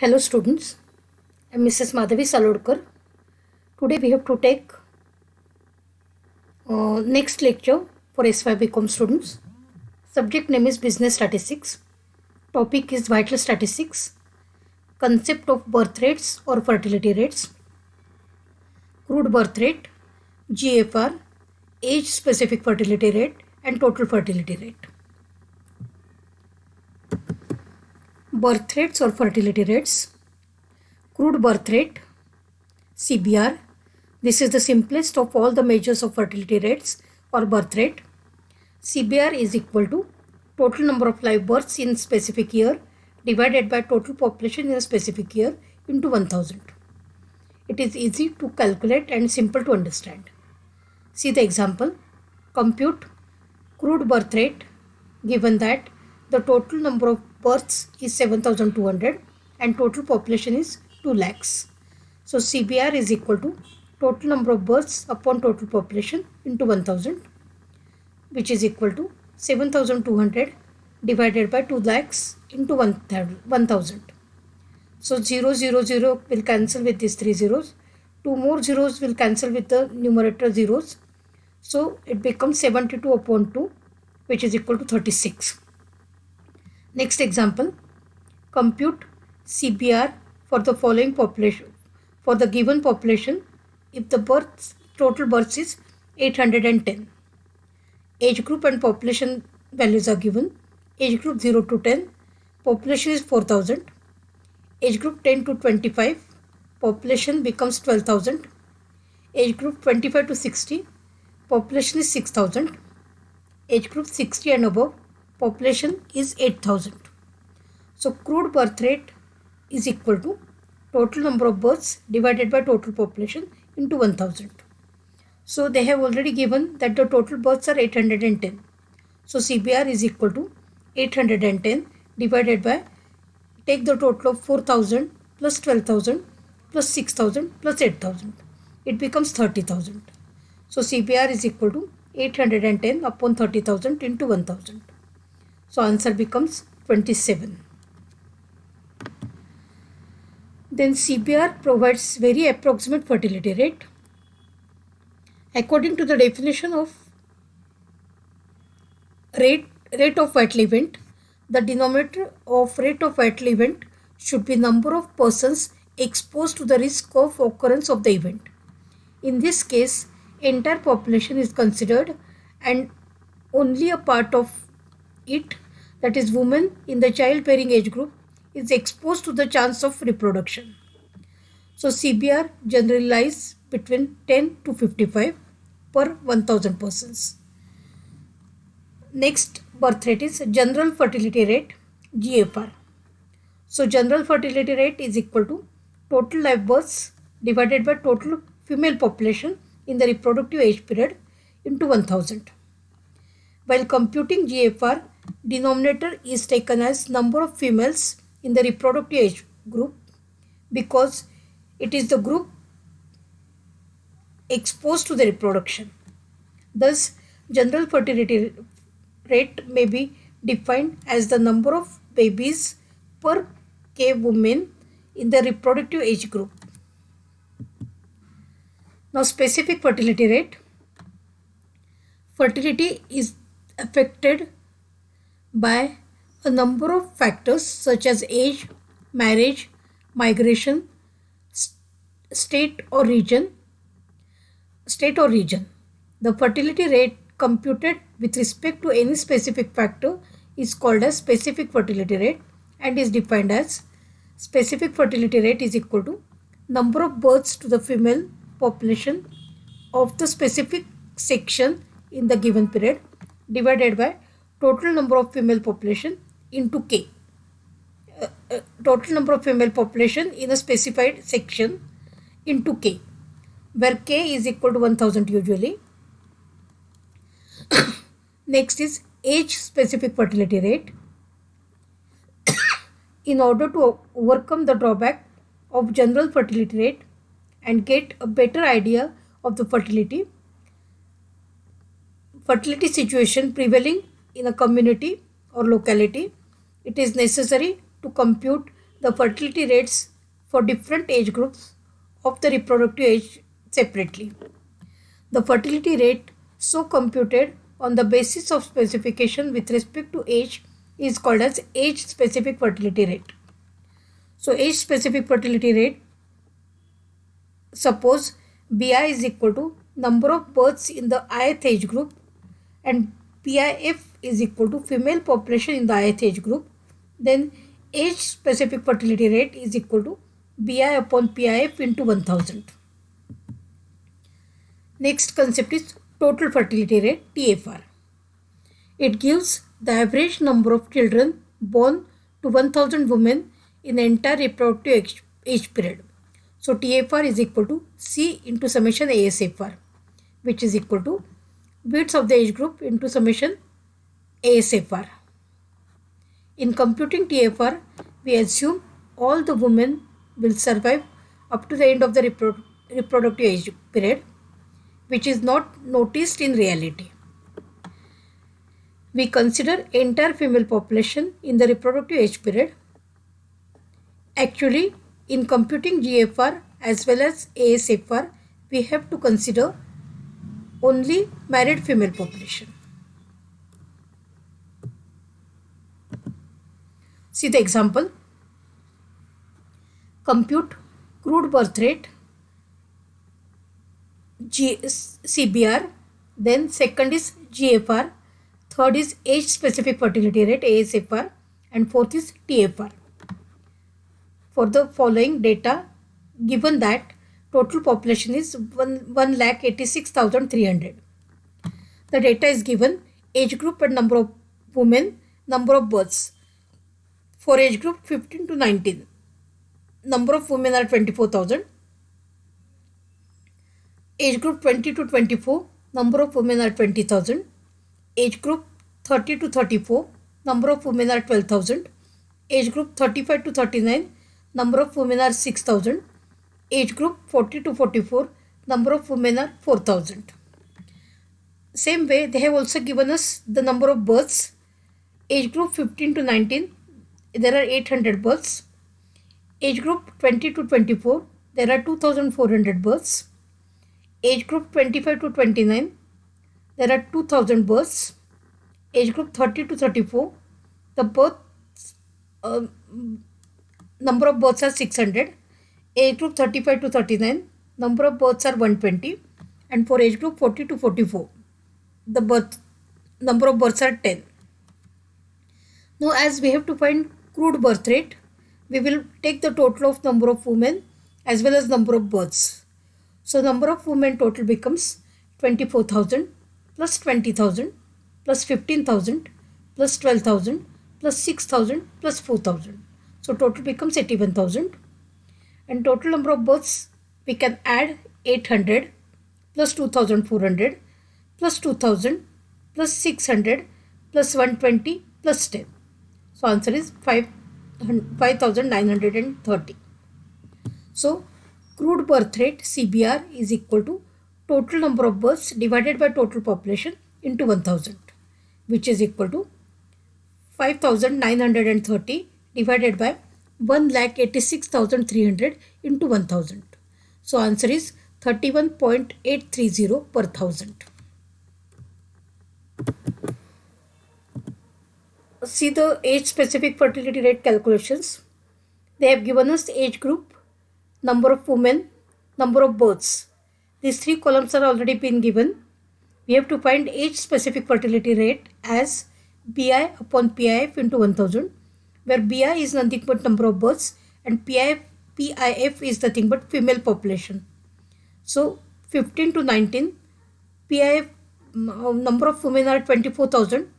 Hello students, I am Mrs. Madhavi Salodkar. Today we have to take next lecture for S5 BCom students. Subject name is Business Statistics. Topic is Vital Statistics. Concept of birth rates or fertility rates. Crude birth rate, GFR, age specific fertility rate and total fertility rate. Birth rates or fertility rates. Crude birth rate, CBR. This is the simplest of all the measures of fertility rates or birth rate. CBR is equal to total number of live births in specific year divided by total population in a specific year into 1000. It is easy to calculate and simple to understand. See the example. Compute crude birth rate given that the total number of births is 7200 and total population is 2 lakhs. So CBR is equal to total number of births upon total population into 1000, which is equal to 7200 divided by 2 lakhs into 1000. So 0 will cancel with these 3 zeros. 2 more zeros will cancel with the numerator zeros. So it becomes 72 upon 2, which is equal to 36. Next example. Compute CBR for the following population. For the given population, if the total births is 810. Age group and population values are given. Age group 0 to 10, population is 4000. Age group 10 to 25, population becomes 12,000. Age group 25 to 60, population is 6000. Age group 60 and above, population is 8000. So crude birth rate is equal to total number of births divided by total population into 1000. So they have already given that the total births are 810. So CBR is equal to 810 divided by, take the total of 4000 plus 12,000 plus 6000 plus 8000. It becomes 30,000. So CBR is equal to 810 upon 30,000 into 1000. So answer becomes 27. Then CBR provides very approximate fertility rate. According to the definition of rate of vital event, the denominator of rate of vital event should be number of persons exposed to the risk of occurrence of the event. In this case, entire population is considered and only a part of it, that is women in the childbearing age group, is exposed to the chance of reproduction. So CBR generally lies between 10 to 55 per 1000 persons. Next birth rate is general fertility rate, GFR. So general fertility rate is equal to total live births divided by total female population in the reproductive age period into 1000. While computing GFR, denominator is taken as number of females in the reproductive age group because it is the group exposed to the reproduction. Thus, general fertility rate may be defined as the number of babies per K women in the reproductive age group. Now, specific fertility rate. Fertility is affected by a number of factors such as age, marriage, migration, state or region. The fertility rate computed with respect to any specific factor is called as specific fertility rate and is defined as specific fertility rate is equal to number of births to the female population of the specific section in the given period divided by total number of female population into K. Total number of female population in a specified section into K, where K is equal to 1000 usually. Next is age specific fertility rate. In order to overcome the drawback of general fertility rate and get a better idea of the fertility situation prevailing in a community or locality, it is necessary to compute the fertility rates for different age groups of the reproductive age separately. The fertility rate so computed on the basis of specification with respect to age is called as age specific fertility rate. So age specific fertility rate, suppose BI is equal to number of births in the ith age group and PIF is equal to female population in the ith age group, then age specific fertility rate is equal to BI upon PIF into 1000. Next concept is total fertility rate, TFR. It gives the average number of children born to 1000 women in the entire reproductive age period. So TFR is equal to C into summation ASFR, which is equal to widths of the age group into summation ASFR. In computing TFR, we assume all the women will survive up to the end of the reproductive age period, which is not noticed in reality. We consider entire female population in the reproductive age period. Actually, in computing GFR as well as ASFR, we have to consider only married female population. See the example. Compute crude birth rate, CBR, then second is GFR, third is age specific fertility rate, ASFR, and fourth is TFR. For the following data, given that total population is 1,86,300. The data is given age group and number of women, number of births. For age group 15 to 19, number of women are 24,000. Age group 20 to 24, number of women are 20,000. Age group 30 to 34, number of women are 12,000. Age group 35 to 39, number of women are 6,000. Age group 40 to 44, number of women are 4,000. Same way, they have also given us the number of births. Age group 15 to 19, there are 800 births. Age group 20 to 24, there are 2,400 births. Age group 25 to 29, there are 2,000 births. Age group 30 to 34, the number of births are 600. Age group 35 to 39, number of births are 120. And for age group 40 to 44, the number of births are 10. Now as we have to find crude birth rate, we will take the total of number of women as well as number of births. So number of women total becomes 24,000 plus 20,000 plus 15,000 plus 12,000 plus 6,000 plus 4,000. So total becomes 81,000. And total number of births, we can add 800 plus 2,400 plus 2,000 plus 600 plus 120 plus 10. So answer is 5,930. So crude birth rate, CBR, is equal to total number of births divided by total population into 1000, which is equal to 5,930 divided by 1,86,300 into 1000. So answer is 31.830 per thousand. See the age specific fertility rate calculations. They have given us age group, number of women, number of births. These three columns are already been given. We have to find age specific fertility rate as BI upon PIF into 1000, where BI is nothing but number of births and PIF is nothing but female population. So 15 to 19, PIF number of women are 24,000,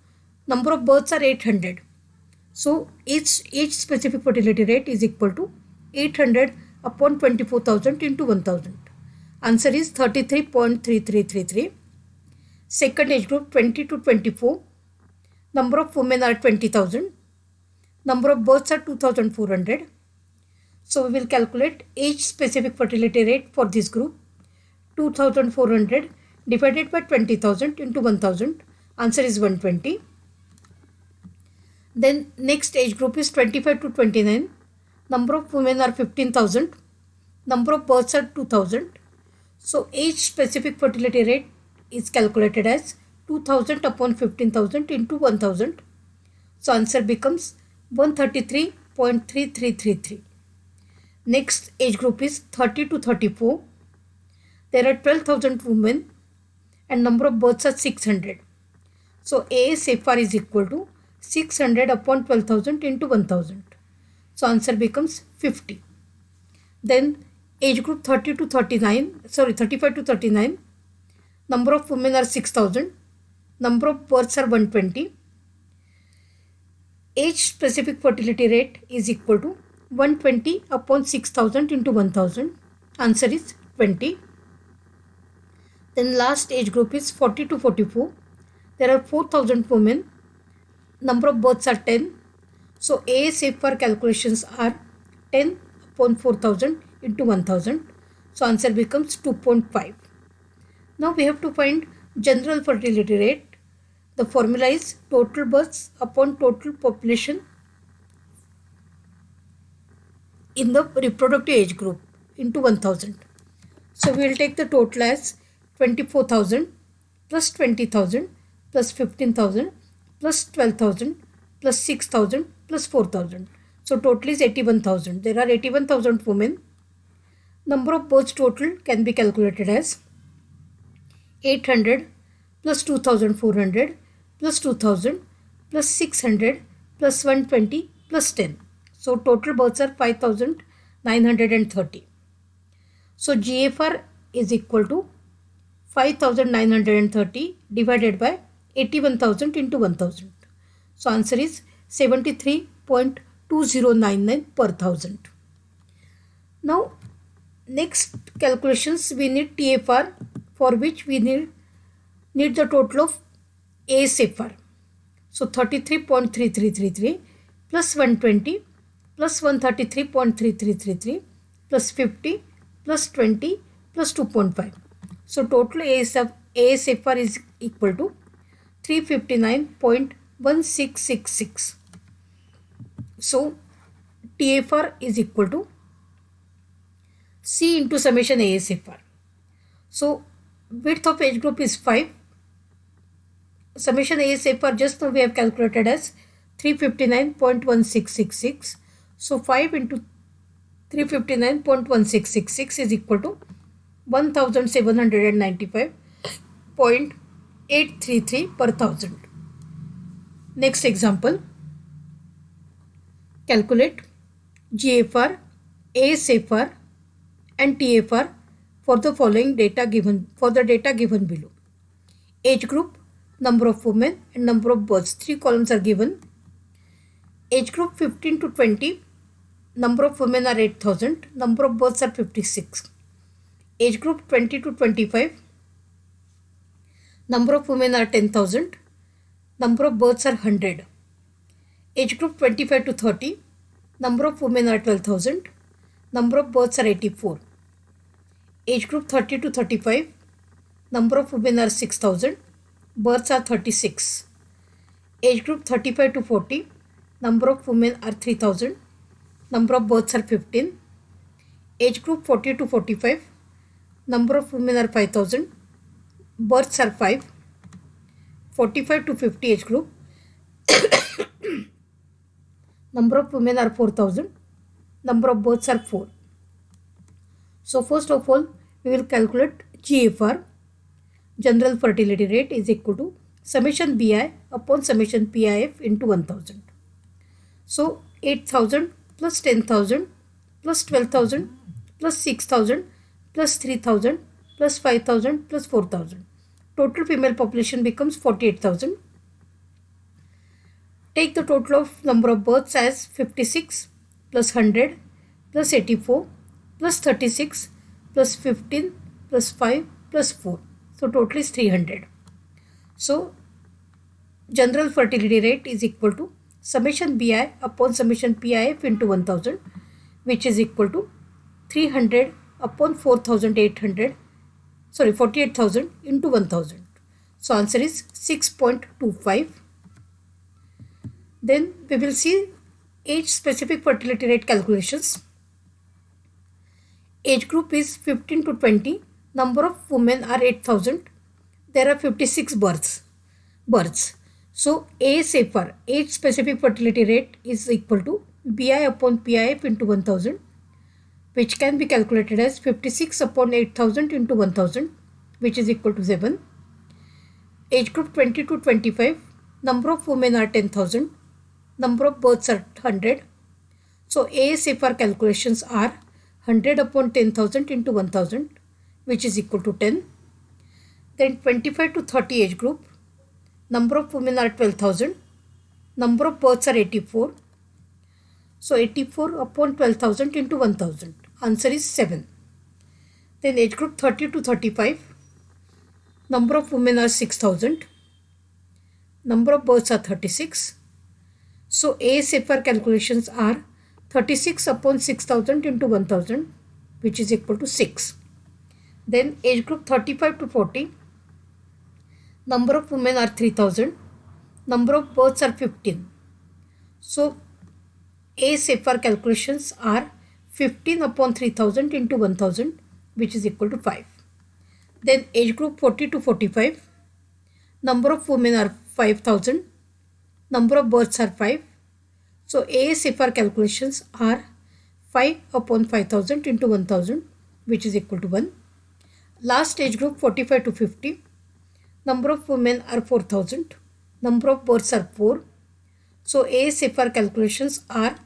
number of births are 800. So age specific fertility rate is equal to 800 upon 24,000 into 1000. Answer is 33.3333. Second age group 20 to 24, number of women are 20,000, number of births are 2,400. So we will calculate age specific fertility rate for this group. 2,400 divided by 20,000 into 1000. Answer is 120. Then next age group is 25 to 29. Number of women are 15,000. Number of births are 2,000. So age specific fertility rate is calculated as 2,000 upon 15,000 into 1,000. So answer becomes 133.3333. Next age group is 30 to 34. There are 12,000 women and number of births are 600. So ASFR is equal to 600 upon 12,000 into 1,000. So answer becomes 50. Then age group 35 to 39. Number of women are 6,000. Number of births are 120. Age specific fertility rate is equal to 120 upon 6,000 into 1,000. Answer is 20. Then last age group is 40 to 44. There are 4,000 women. Number of births are 10. So ASFR calculations are 10 upon 4,000 into 1,000. So answer becomes 2.5. Now we have to find general fertility rate. The formula is total births upon total population in the reproductive age group into 1,000. So we will take the total as 24,000 plus 20,000 plus 15,000 plus 12,000 plus 6,000 plus 4,000. So total is 81,000. There are 81,000 women. Number of births total can be calculated as 800 plus 2,400 plus 2,000 plus 600 plus 120 plus 10. So total births are 5,930. So GFR is equal to 5,930 divided by 81,000 into 1,000. So answer is 73.2099 per thousand. Now next calculations we need TFR, for which we need the total of ASFR. So 33.3333 plus 120 plus 133.3333 plus 50 plus 20 plus 2.5. So total ASFR is equal to 359.1666. So TFR is equal to C into summation ASFR. So width of age group is 5. Summation ASFR just now we have calculated as 359.1666. So 5 into 359.1666 is equal to 1,795.833 per thousand. Next example. Calculate GFR, ASFR and TFR for the following data given below. Age group, number of women and number of births. 3 columns are given. Age group 15 to 20. Number of women are 8,000. Number of births are 56. Age group 20 to 25. Number of women are 10,000. Number of births are 100. Age group 25 to 30. Number of women are 12,000. Number of births are 84. Age group 30 to 35. Number of women are 6,000. Births are 36. Age group 35 to 40. Number of women are 3,000. Number of births are 15. Age group 40 to 45. Number of women are 5,000. Births are 5. 45 to 50 age group. Number of women are 4,000. Number of births are 4. So first of all, we will calculate GFR, general fertility rate, is equal to summation BI upon summation PIF into 1,000. So 8,000 plus 10,000 plus 12,000 plus 6,000 plus 3,000 plus 5,000 plus 4,000. Total female population becomes 48,000. Take the total of number of births as 56 plus 100 plus 84 plus 36 plus 15 plus 5 plus 4. So total is 300. So general fertility rate is equal to summation BI upon summation PIF into 1,000, which is equal to 300 upon 48,000 into 1,000. So answer is 6.25. Then we will see age specific fertility rate calculations. Age group is 15 to 20. Number of women are 8,000. There are 56 births. So ASFR, age specific fertility rate, is equal to BI upon PIF into 1000, which can be calculated as 56 upon 8000 into 1000, which is equal to 7. Age group 20 to 25. Number of women are 10,000. Number of births are 100. So ASFR calculations are 100 upon 10,000 into 1000, which is equal to 10. Then 25 to 30 age group. Number of women are 12,000. Number of births are 84. So 84 upon 12,000 into 1000. Answer is 7. Then age group 30 to 35. Number of women are 6,000. Number of births are 36. So ASFR calculations are 36 upon 6,000 into 1000, which is equal to 6. Then age group 35 to 40. Number of women are 3,000. Number of births are 15. So ASFR calculations are 15 upon 3,000 into 1000, which is equal to 5. Then age group 40 to 45. Number of women are 5,000. Number of births are 5. So ASFR calculations are 5 upon 5,000 into 1000, which is equal to 1. Last age group 45 to 50. Number of women are 4,000. Number of births are 4. So ASFR calculations are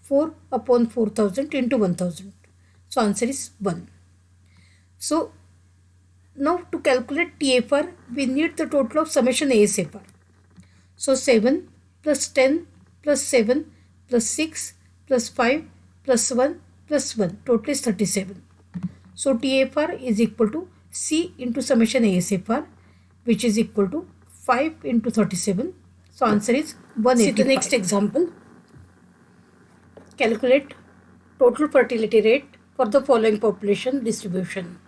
4 upon 4,000 into 1000. So answer is 1. So now to calculate TFR, we need the total of summation ASFR. So 7 plus 10 plus 7 plus 6 plus 5 plus 1 plus 1. Total is 37. So TFR is equal to C into summation ASFR, which is equal to 5 into 37. So answer is 185. See the next example. Calculate total fertility rate for the following population distribution.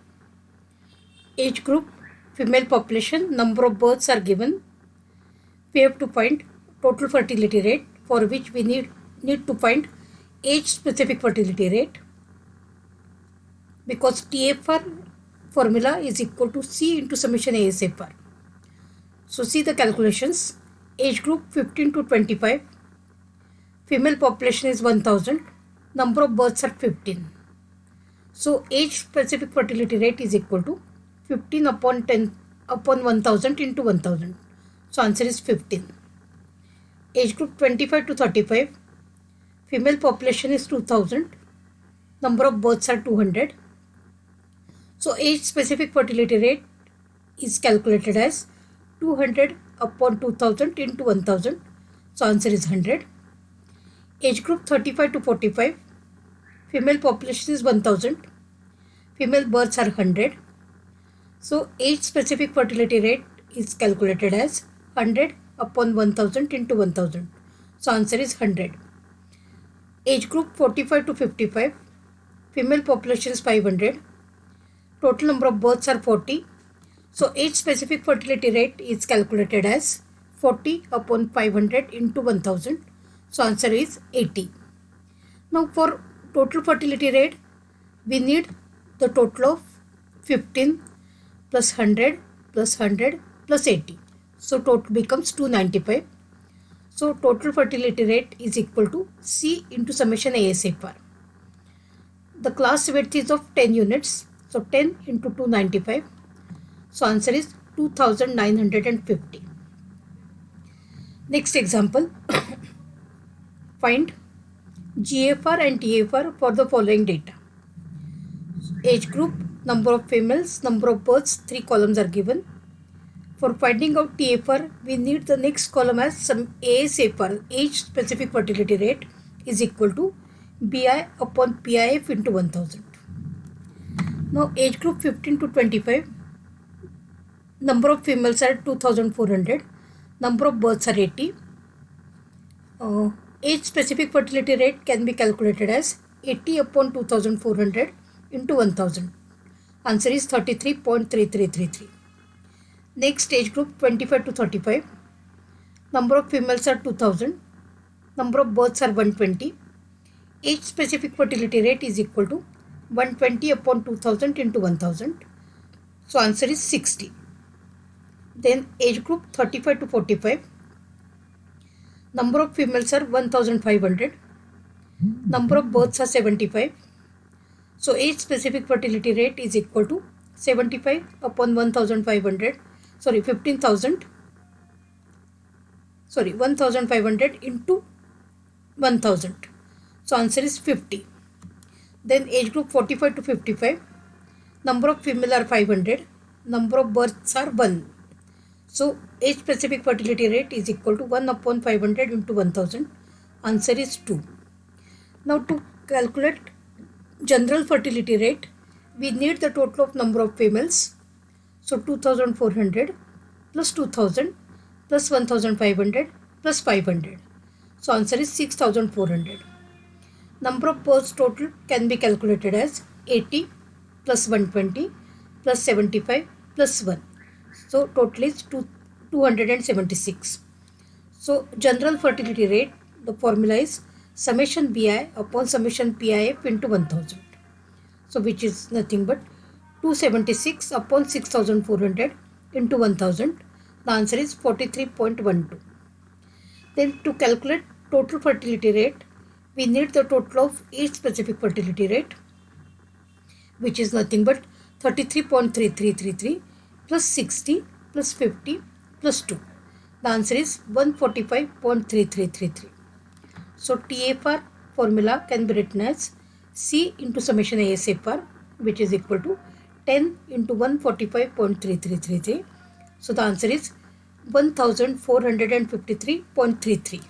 Age group, female population, number of births are given. We have to find total fertility rate, for which we need to find age specific fertility rate, because TFR formula is equal to C into summation ASFR. So see the calculations. Age group 15 to 25. Female population is 1000. Number of births are 15. So age specific fertility rate is equal to 15 upon 10 upon 1000 into 1000. So answer is 15. Age group 25 to 35. Female population is 2000. Number of births are 200. So age specific fertility rate is calculated as 200 upon 2000 into 1000. So answer is 100. Age group 35 to 45. Female population is 1000. Female births are 100. So age specific fertility rate is calculated as 100 upon 1000 into 1000. So answer is 100. Age group 45 to 55. Female population is 500. Total number of births are 40. So age specific fertility rate is calculated as 40 upon 500 into 1000. So answer is 80. Now for total fertility rate, we need the total of 15 plus 100 plus 100 plus 80. So total becomes 295. So total fertility rate is equal to C into summation ASFR. The class width is of 10 units. So 10 into 295. So answer is 2950. Next example. Find GFR and TFR for the following data. Age group, number of females, number of births, 3 columns are given. For finding out TFR, we need the next column as some ASFR, age specific fertility rate, is equal to BI upon PIF into 1000. Now age group 15 to 25. Number of females are 2400. Number of births are 80. Age specific fertility rate can be calculated as 80 upon 2400 into 1000. Answer is 33.3333. Next age group 25 to 35. Number of females are 2000. Number of births are 120. Age specific fertility rate is equal to 120 upon 2000 into 1000. So answer is 60. Then age group 35 to 45. Number of females are 1500. Number of births are 75. So age specific fertility rate is equal to 75 upon 1500. 1500 into 1000. So answer is 50. Then age group 45 to 55. Number of female are 500. Number of births are 1. So age specific fertility rate is equal to 1 upon 500 into 1000. Answer is 2. Now to calculate general fertility rate, we need the total of number of females. So 2400 plus 2000 plus 1500 plus 500. So answer is 6400. Number of births total can be calculated as 80 plus 120 plus 75 plus 1. So total is 276. So general fertility rate, the formula is summation BI upon summation PIF into 1000. So which is nothing but 276 upon 6400 into 1000. The answer is 43.12. Then to calculate total fertility rate, we need the total of age specific fertility rate, which is nothing but 33.3333 plus 60 plus 50 plus 2. The answer is 145.3333. So TFR formula can be written as C into summation ASFR, which is equal to 10 into 145.3333. So the answer is 1453.33.